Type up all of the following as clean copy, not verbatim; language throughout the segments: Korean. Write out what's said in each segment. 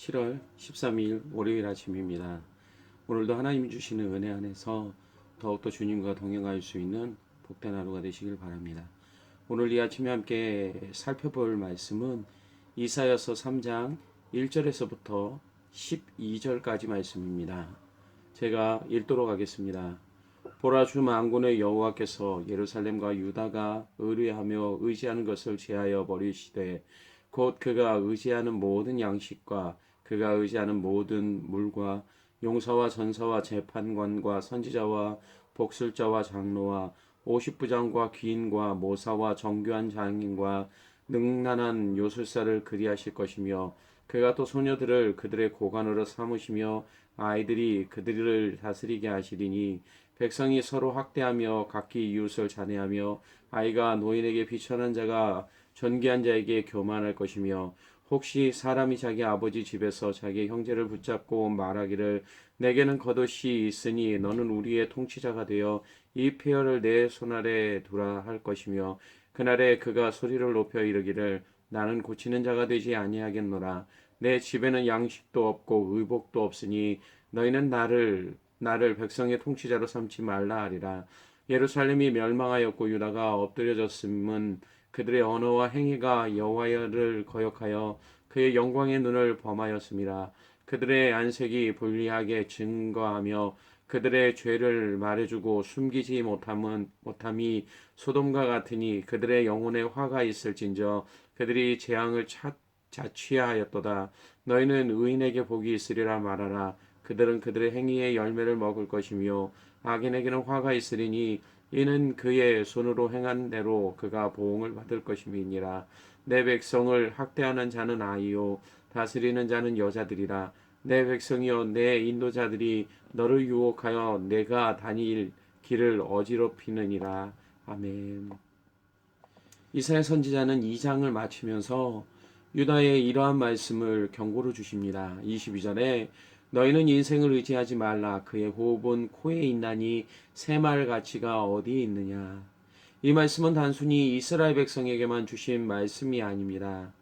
7월 13일 월요일 아침입니다. 오늘도 하나님이 주시는 은혜 안에서 더욱더 주님과 동행할 수 있는 복된 하루가 되시길 바랍니다. 오늘 이 아침에 함께 살펴볼 말씀은 이사야서 3장 1절에서부터 12절까지 말씀입니다. 제가 읽도록 하겠습니다. 보라, 주 만군의 여호와께서 예루살렘과 유다가 의뢰하며 의지하는 것을 제하여 버리시되 곧 그가 의지하는 모든 양식과 그가 의지하는 모든 물과 용사와 전사와 재판관과 선지자와 복술자와 장로와 50부장과 귀인과 모사와 정교한 장인과 능란한 요술사를 그리하실 것이며 그가 또 소녀들을 그들의 고관으로 삼으시며 아이들이 그들을 다스리게 하시리니 백성이 서로 학대하며 각기 이웃을 잔해하며 아이가 노인에게 비천한 자가 존귀한 자에게 교만할 것이며 혹시 사람이 자기 아버지 집에서 자기 형제를 붙잡고 말하기를 내게는 겉옷이 있으니 너는 우리의 통치자가 되어 이 폐허를 내 손아래 두라 할 것이며 그날에 그가 소리를 높여 이르기를 나는 고치는 자가 되지 아니하겠노라. 내 집에는 양식도 없고 의복도 없으니 너희는 나를 백성의 통치자로 삼지 말라 하리라. 예루살렘이 멸망하였고 유다가 엎드려졌음은 그들의 언어와 행위가 여호와를 거역하여 그의 영광의 눈을 범하였습니다. 그들의 안색이 불리하게 증거하며 그들의 죄를 말해주고 숨기지 못함이 소돔과 같으니 그들의 영혼에 화가 있을진저 그들이 재앙을 자취하였도다. 너희는 의인에게 복이 있으리라 말하라. 그들은 그들의 행위의 열매를 먹을 것이며 악인에게는 화가 있으리니 이는 그의 손으로 행한 대로 그가 보응을 받을 것임이니라. 내 백성을 학대하는 자는 아이요 다스리는 자는 여자들이라. 내 백성이여 내 인도자들이 너를 유혹하여 내가 다닐 길을 어지럽히느니라. 아멘. 이사야 선지자는 2장을 마치면서 유다의 이러한 말씀을 경고로 주십니다. 22절에 너희는 인생을 의지하지 말라. 그의 호흡은 코에 있나니 새말 가치가 어디에 있느냐. 이 말씀은 단순히 이스라엘 백성에게만 주신 말씀이 아닙니다.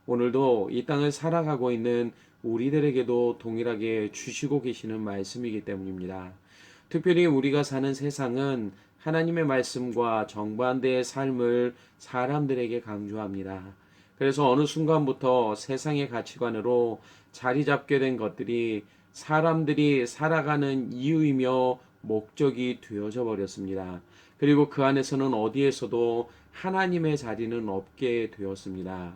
오늘도 이 땅을 살아가고 있는 우리들에게도 동일하게 주시고 계시는 말씀이기 때문입니다. 특별히 우리가 사는 세상은 하나님의 말씀과 정반대의 삶을 사람들에게 강조합니다. 그래서 어느 순간부터 세상의 가치관으로 자리 잡게 된 것들이 사람들이 살아가는 이유이며 목적이 되어져 버렸습니다. 그리고 그 안에서는 어디에서도 하나님의 자리는 없게 되었습니다.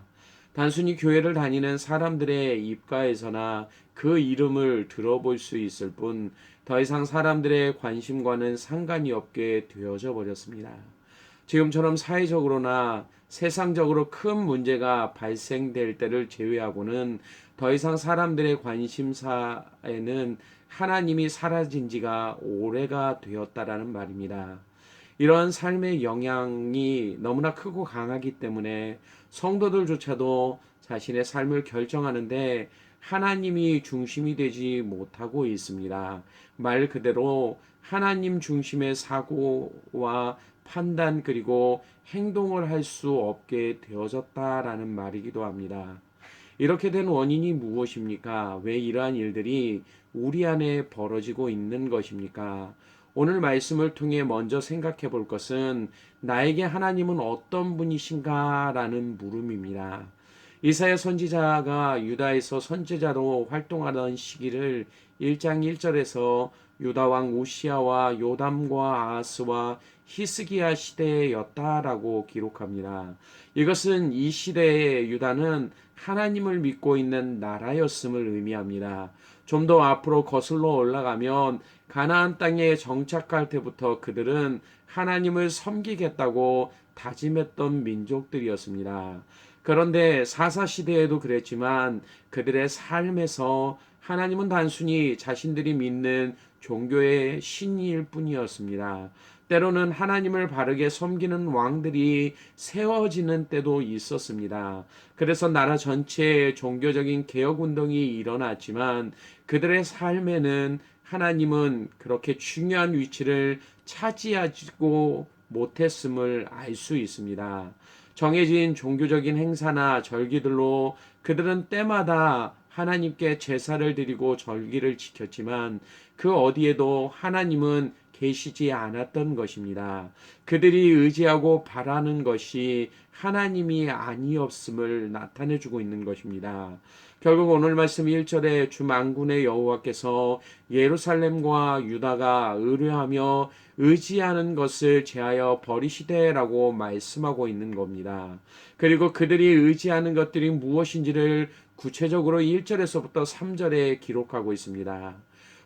단순히 교회를 다니는 사람들의 입가에서나 그 이름을 들어볼 수 있을 뿐 더 이상 사람들의 관심과는 상관이 없게 되어져 버렸습니다. 지금처럼 사회적으로나 세상적으로 큰 문제가 발생될 때를 제외하고는 더 이상 사람들의 관심사에는 하나님이 사라진 지가 오래가 되었다라는 말입니다. 이러한 삶의 영향이 너무나 크고 강하기 때문에 성도들조차도 자신의 삶을 결정하는데 하나님이 중심이 되지 못하고 있습니다. 말 그대로 하나님 중심의 사고와 판단 그리고 행동을 할 수 없게 되어졌다라는 말이기도 합니다. 이렇게 된 원인이 무엇입니까? 왜 이러한 일들이 우리 안에 벌어지고 있는 것입니까? 오늘 말씀을 통해 먼저 생각해 볼 것은 나에게 하나님은 어떤 분이신가 라는 물음입니다. 이사야 선지자가 유다에서 선지자로 활동하던 시기를 1장 1절에서 유다 왕 우시야와 요담과 아하스와 히스기야 시대였다라고 기록합니다. 이것은 이 시대의 유다는 하나님을 믿고 있는 나라였음을 의미합니다. 좀 더 앞으로 거슬러 올라가면 가나안 땅에 정착할 때부터 그들은 하나님을 섬기겠다고 다짐했던 민족들이었습니다. 그런데 사사시대에도 그랬지만 그들의 삶에서 하나님은 단순히 자신들이 믿는 종교의 신일 뿐이었습니다. 때로는 하나님을 바르게 섬기는 왕들이 세워지는 때도 있었습니다. 그래서 나라 전체에 종교적인 개혁운동이 일어났지만 그들의 삶에는 하나님은 그렇게 중요한 위치를 차지하지고 못했음을 알 수 있습니다. 정해진 종교적인 행사나 절기들로 그들은 때마다 하나님께 제사를 드리고 절기를 지켰지만 그 어디에도 하나님은 계시지 않았던 것입니다. 그들이 의지하고 바라는 것이 하나님이 아니었음을 나타내주고 있는 것입니다. 결국 오늘 말씀 1절에 주 만군의 여호와께서 예루살렘과 유다가 의뢰하며 의지하는 것을 제하여 버리시되라고 말씀하고 있는 겁니다. 그리고 그들이 의지하는 것들이 무엇인지를 구체적으로 1절에서부터 3절에 기록하고 있습니다.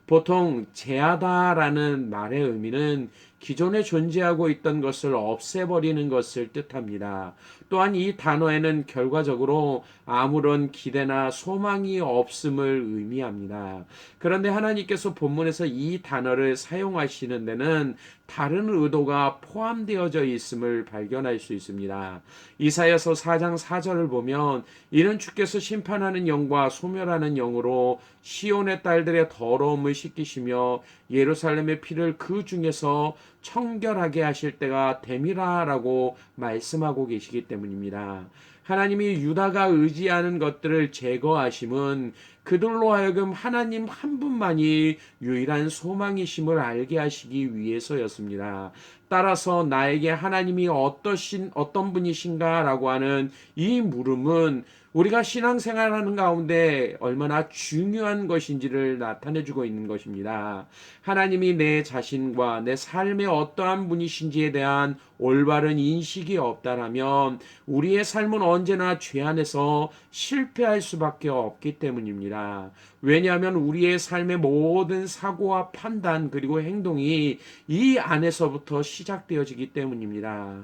보통 제하다라는 말의 의미는 기존에 존재하고 있던 것을 없애버리는 것을 뜻합니다. 또한 이 단어에는 결과적으로 아무런 기대나 소망이 없음을 의미합니다. 그런데 하나님께서 본문에서 이 단어를 사용하시는 데는 다른 의도가 포함되어져 있음을 발견할 수 있습니다. 이사야서 4장 4절을 보면 이는 주께서 심판하는 영과 소멸하는 영으로 시온의 딸들의 더러움을 씻기시며 예루살렘의 피를 그 중에서 청결하게 하실 때가 됨이라라고 말씀하고 계시기 때문입니다. 하나님이 유다가 의지하는 것들을 제거하심은 그들로 하여금 하나님 한 분만이 유일한 소망이심을 알게 하시기 위해서였습니다. 따라서 나에게 하나님이 어떤 분이신가라고 하는 이 물음은 우리가 신앙생활하는 가운데 얼마나 중요한 것인지를 나타내주고 있는 것입니다. 하나님이 내 자신과 내 삶의 어떠한 분이신지에 대한 올바른 인식이 없다라면 우리의 삶은 언제나 죄 안에서 실패할 수밖에 없기 때문입니다. 왜냐하면 우리의 삶의 모든 사고와 판단 그리고 행동이 이 안에서부터 시작되어지기 때문입니다.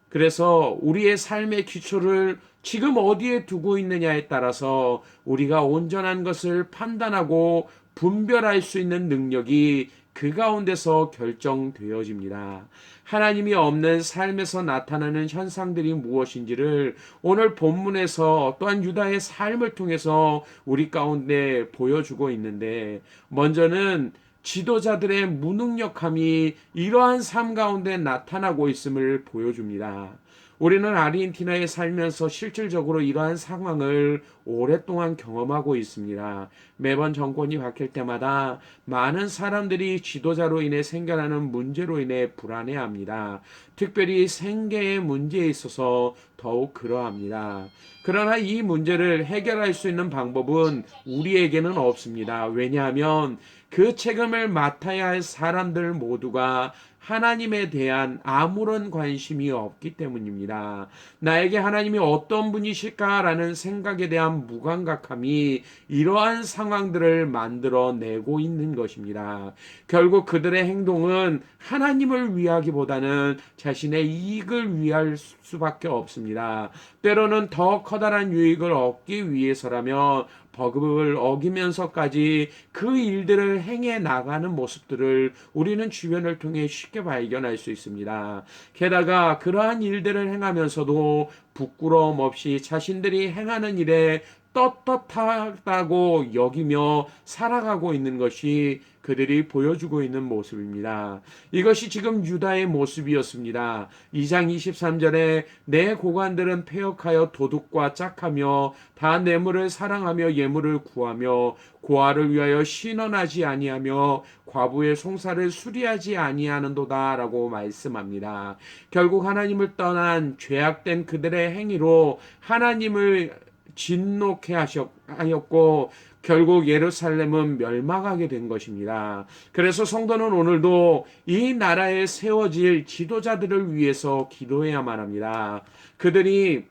그래서 우리의 삶의 기초를 지금 어디에 두고 있느냐에 따라서 우리가 온전한 것을 판단하고 분별할 수 있는 능력이 그 가운데서 결정되어집니다. 하나님이 없는 삶에서 나타나는 현상들이 무엇인지를 오늘 본문에서 또한 유다의 삶을 통해서 우리 가운데 보여주고 있는데, 먼저는 지도자들의 무능력함이 이러한 삶 가운데 나타나고 있음을 보여줍니다. 우리는 아르헨티나에 살면서 실질적으로 이러한 상황을 오랫동안 경험하고 있습니다. 매번 정권이 바뀔 때마다 많은 사람들이 지도자로 인해 생겨나는 문제로 인해 불안해합니다. 특별히 생계의 문제에 있어서 더욱 그러합니다. 그러나 이 문제를 해결할 수 있는 방법은 우리에게는 없습니다. 왜냐하면 그 책임을 맡아야 할 사람들 모두가 하나님에 대한 아무런 관심이 없기 때문입니다. 나에게 하나님이 어떤 분이실까라는 생각에 대한 무감각함이 이러한 상황들을 만들어내고 있는 것입니다. 결국 그들의 행동은 하나님을 위하기보다는 자신의 이익을 위할 수밖에 없습니다. 때로는 더 커다란 유익을 얻기 위해서라면 버금을 어기면서까지 그 일들을 행해 나가는 모습들을 우리는 주변을 통해 쉽게 발견할 수 있습니다. 게다가 그러한 일들을 행하면서도 부끄러움 없이 자신들이 행하는 일에 떳떳하다고 여기며 살아가고 있는 것이 그들이 보여주고 있는 모습입니다. 이것이 지금 유다의 모습이었습니다. 2장 23절에 내 고관들은 패역하여 도둑과 짝하며 다 뇌물을 사랑하며 예물을 구하며 고아를 위하여 신원하지 아니하며 과부의 송사를 수리하지 아니하는도다 라고 말씀합니다. 결국 하나님을 떠난 죄악된 그들의 행위로 하나님을 진노케 하였고 결국 예루살렘은 멸망하게 된 것입니다. 그래서 성도는 오늘도 이 나라에 세워질 지도자들을 위해서 기도해야만 합니다. 그들이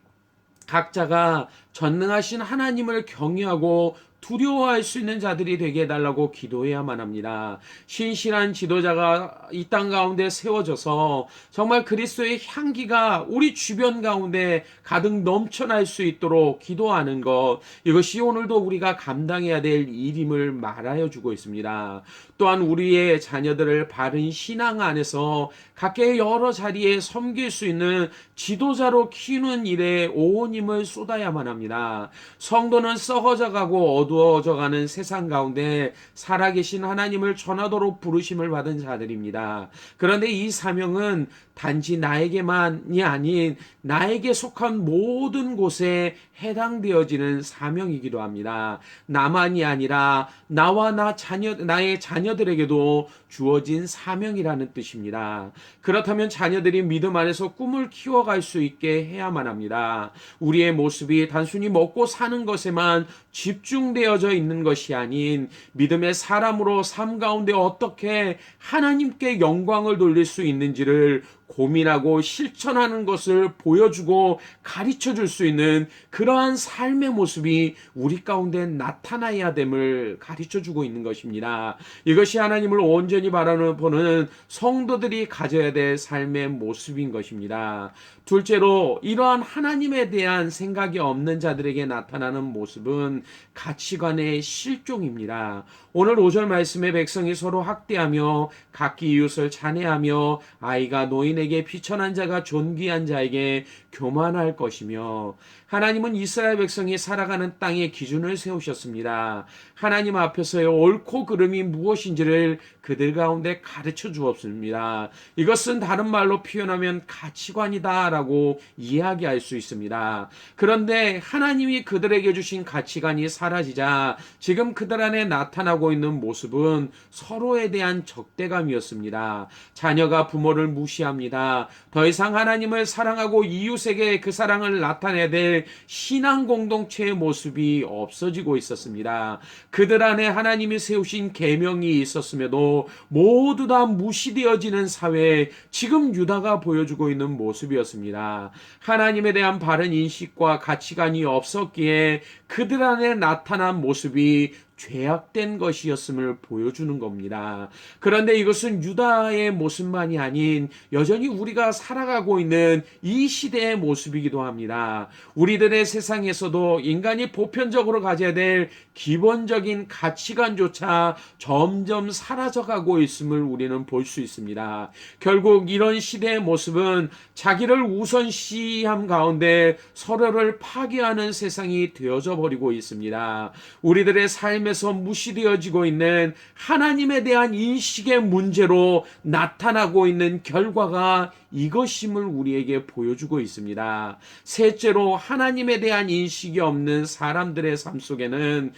각자가 전능하신 하나님을 경외하고 두려워할 수 있는 자들이 되게 해달라고 기도해야만 합니다. 신실한 지도자가 이 땅 가운데 세워져서 정말 그리스도의 향기가 우리 주변 가운데 가득 넘쳐날 수 있도록 기도하는 것, 이것이 오늘도 우리가 감당해야 될 일임을 말하여 주고 있습니다. 또한 우리의 자녀들을 바른 신앙 안에서 각계 여러 자리에 섬길 수 있는 지도자로 키우는 일에 온 힘을 쏟아야만 합니다. 성도는 썩어져가고 어두워져가는 세상 가운데 살아계신 하나님을 전하도록 부르심을 받은 자들입니다. 그런데 이 사명은 단지 나에게만이 아닌 나에게 속한 모든 곳에 해당되어지는 사명이기도 합니다. 나만이 아니라 나와 나의 자녀들에게도 주어진 사명이라는 뜻입니다. 그렇다면 자녀들이 믿음 안에서 꿈을 키워갈 수 있게 해야만 합니다. 우리의 모습이 단순히 먹고 사는 것에만 집중되어져 있는 것이 아닌 믿음의 사람으로 삶 가운데 어떻게 하나님께 영광을 돌릴 수 있는지를 고민하고 실천하는 것을 보여주고 가르쳐 줄 수 있는 그러한 삶의 모습이 우리 가운데 나타나야 됨을 가르쳐 주고 있는 것입니다. 이것이 하나님을 온전히 바라보는 성도들이 가져야 될 삶의 모습인 것입니다. 둘째로, 이러한 하나님에 대한 생각이 없는 자들에게 나타나는 모습은 가치관의 실종입니다. 오늘 5절 말씀에 백성이 서로 학대하며 각기 이웃을 찬해하며 아이가 노인에게 비천한 자가 존귀한 자에게 교만할 것이며, 하나님은 이스라엘 백성이 살아가는 땅에 기준을 세우셨습니다. 하나님 앞에서의 옳고 그름이 무엇인지를 그들 가운데 가르쳐 주었습니다. 이것은 다른 말로 표현하면 가치관이다라고 이야기할 수 있습니다. 그런데 하나님이 그들에게 주신 가치관이 사라지자 지금 그들 안에 나타나고 있는 모습은 서로에 대한 적대감이었습니다. 자녀가 부모를 무시합니다. 더 이상 하나님을 사랑하고 이웃에게 그 사랑을 나타내야 될 신앙 공동체의 모습이 없어지고 있었습니다. 그들 안에 하나님이 세우신 계명이 있었음에도 모두 다 무시되어지는 사회에 지금 유다가 보여주고 있는 모습이었습니다. 하나님에 대한 바른 인식과 가치관이 없었기에 그들 안에 나타난 모습이 죄악된 것이었음을 보여주는 겁니다. 그런데 이것은 유다의 모습만이 아닌 여전히 우리가 살아가고 있는 이 시대의 모습이기도 합니다. 우리들의 세상에서도 인간이 보편적으로 가져야 될 기본적인 가치관조차 점점 사라져가고 있음을 우리는 볼 수 있습니다. 결국 이런 시대의 모습은 자기를 우선시함 가운데 서로를 파괴하는 세상이 되어져 버리고 있습니다. 우리들의 삶에서 무시되어지고 있는 하나님에 대한 인식의 문제로 나타나고 있는 결과가 이것임을 우리에게 보여주고 있습니다. 셋째로, 하나님에 대한 인식이 없는 사람들의 삶 속에는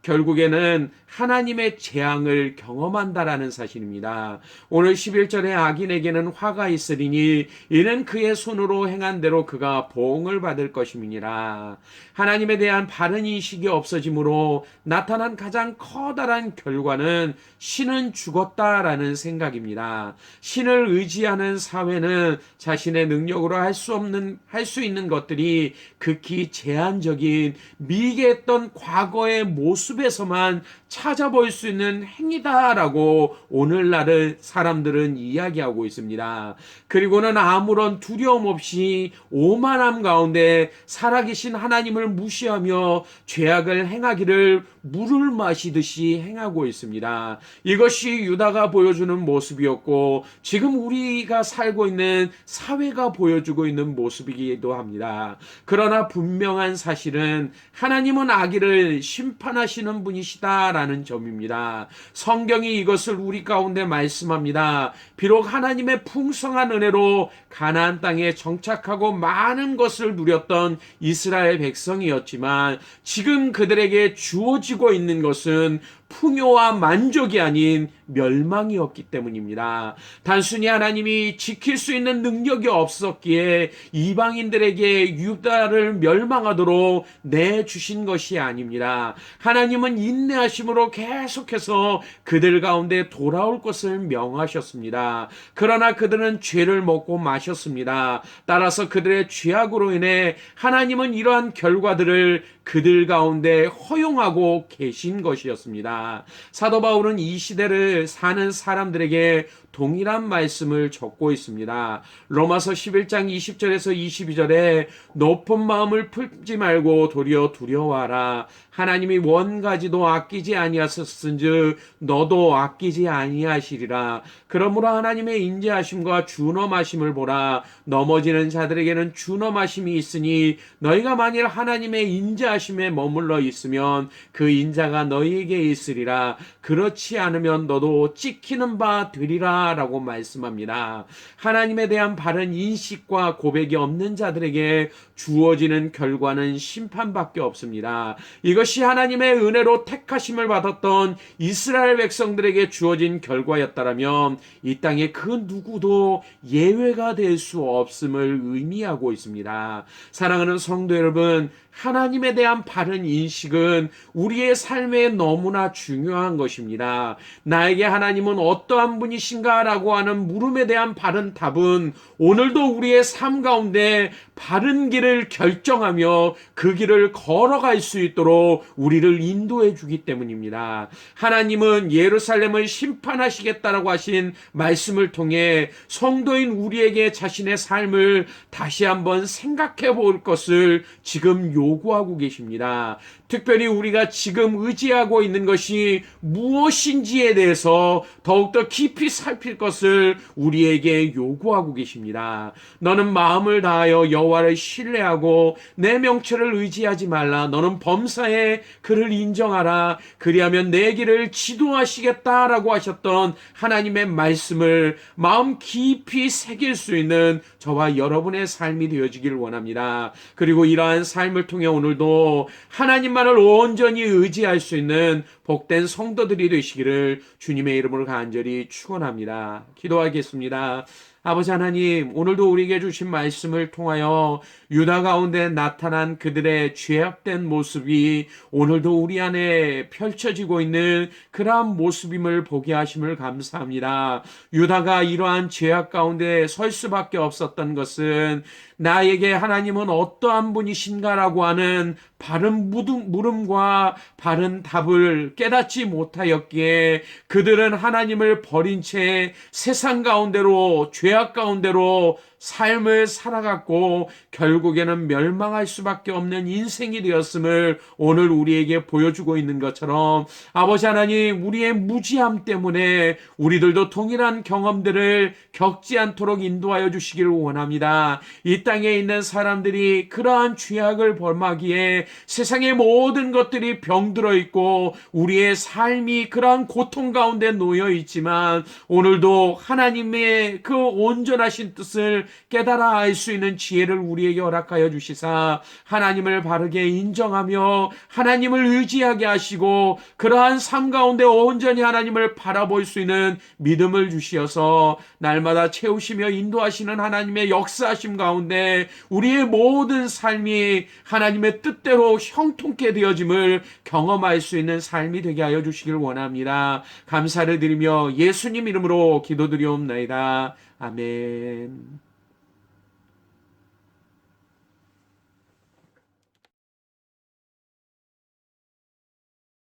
결국에는 하나님의 재앙을 경험한다라는 사실입니다. 오늘 11절에 악인에게는 화가 있으리니 이는 그의 손으로 행한 대로 그가 보응을 받을 것임이니라. 하나님에 대한 바른 인식이 없어짐으로 나타난 가장 커다란 결과는 신은 죽었다라는 생각입니다. 신을 의지하는 사회는 자신의 능력으로 할 수 있는 것들이 극히 제한적인 미개했던 과거의 모습에서만 찾아볼 수 있는 행위다라고 오늘날의 사람들은 이야기하고 있습니다. 그리고는 아무런 두려움 없이 오만함 가운데 살아계신 하나님을 무시하며 죄악을 행하기를 물을 마시듯이 행하고 있습니다. 이것이 유다가 보여주는 모습이었고 지금 우리가 살고 있는 사회가 보여주고 있는 모습이기도 합니다. 그러나 분명한 사실은 하나님은 악의를 심판하시는 분이시다라는 점입니다. 성경이 이것을 우리 가운데 말씀합니다. 비록 하나님의 풍성한 은혜로 가나안 땅에 정착하고 많은 것을 누렸던 이스라엘 백성이었지만 지금 그들에게 주어지고 있는 것은 풍요와 만족이 아닌 멸망이었기 때문입니다. 단순히 하나님이 지킬 수 있는 능력이 없었기에 이방인들에게 유다를 멸망하도록 내주신 것이 아닙니다. 하나님은 인내하심으로 계속해서 그들 가운데 돌아올 것을 명하셨습니다. 그러나 그들은 죄를 먹고 마셨습니다. 따라서 그들의 죄악으로 인해 하나님은 이러한 결과들을 그들 가운데 허용하고 계신 것이었습니다. 사도 바울은 이 시대를 사는 사람들에게 동일한 말씀을 적고 있습니다. 로마서 11장 20절에서 22절에 높은 마음을 품지 말고 도리어 두려워하라. 하나님이 원가지도 아끼지 아니하셨은즉 너도 아끼지 아니하시리라. 그러므로 하나님의 인자하심과 준엄하심을 보라. 넘어지는 자들에게는 준엄하심이 있으니 너희가 만일 하나님의 인자하심에 머물러 있으면 그 인자가 너희에게 있으리라. 그렇지 않으면 너도 찍히는 바 되리라 라고 말씀합니다. 하나님에 대한 바른 인식과 고백이 없는 자들에게 주어지는 결과는 심판밖에 없습니다. 이것이 하나님의 은혜로 택하심을 받았던 이스라엘 백성들에게 주어진 결과였다라면 이 땅에 그 누구도 예외가 될 수 없음을 의미하고 있습니다. 사랑하는 성도 여러분, 하나님에 대한 바른 인식은 우리의 삶에 너무나 중요한 것입니다. 나에게 하나님은 어떠한 분이신가 라고 하는 물음에 대한 바른 답은 오늘도 우리의 삶 가운데 바른 길을 결정하며 그 길을 걸어갈 수 있도록 우리를 인도해 주기 때문입니다. 하나님은 예루살렘을 심판하시겠다라고 하신 말씀을 통해 성도인 우리에게 자신의 삶을 다시 한번 생각해 볼 것을 지금 요구하고 계십니다. 특별히 우리가 지금 의지하고 있는 것이 무엇인지에 대해서 더욱더 깊이 살필 것을 우리에게 요구하고 계십니다. 너는 마음을 다하여 여호와를 신뢰하고 내 명철을 의지하지 말라. 너는 범사에 그를 인정하라. 그리하면 내 길을 지도하시겠다라고 하셨던 하나님의 말씀을 마음 깊이 새길 수 있는 저와 여러분의 삶이 되어지길 원합니다. 그리고 이러한 삶을 통해 오늘도 하나님만을 온전히 의지할 수 있는 복된 성도들이 되시기를 주님의 이름으로 간절히 축원합니다. 기도하겠습니다. 아버지 하나님, 오늘도 우리에게 주신 말씀을 통하여 유다 가운데 나타난 그들의 죄악된 모습이 오늘도 우리 안에 펼쳐지고 있는 그러한 모습임을 보게 하심을 감사합니다. 유다가 이러한 죄악 가운데 설 수밖에 없었던 것은 나에게 하나님은 어떠한 분이신가라고 하는 바른 물음과 바른 답을 깨닫지 못하였기에 그들은 하나님을 버린 채 세상 가운데로 죄악 가운데로 삶을 살아갔고 결국에는 멸망할 수밖에 없는 인생이 되었음을 오늘 우리에게 보여주고 있는 것처럼 아버지 하나님, 우리의 무지함 때문에 우리들도 동일한 경험들을 겪지 않도록 인도하여 주시기를 원합니다. 이 땅에 있는 사람들이 그러한 죄악을 범하기에 세상의 모든 것들이 병들어 있고 우리의 삶이 그러한 고통 가운데 놓여 있지만 오늘도 하나님의 그 온전하신 뜻을 깨달아 알 수 있는 지혜를 우리에게 허락하여 주시사 하나님을 바르게 인정하며 하나님을 의지하게 하시고 그러한 삶 가운데 온전히 하나님을 바라볼 수 있는 믿음을 주시어서 날마다 채우시며 인도하시는 하나님의 역사하심 가운데 우리의 모든 삶이 하나님의 뜻대로 형통케 되어짐을 경험할 수 있는 삶이 되게 하여 주시길 원합니다. 감사를 드리며 예수님 이름으로 기도드리옵나이다. 아멘.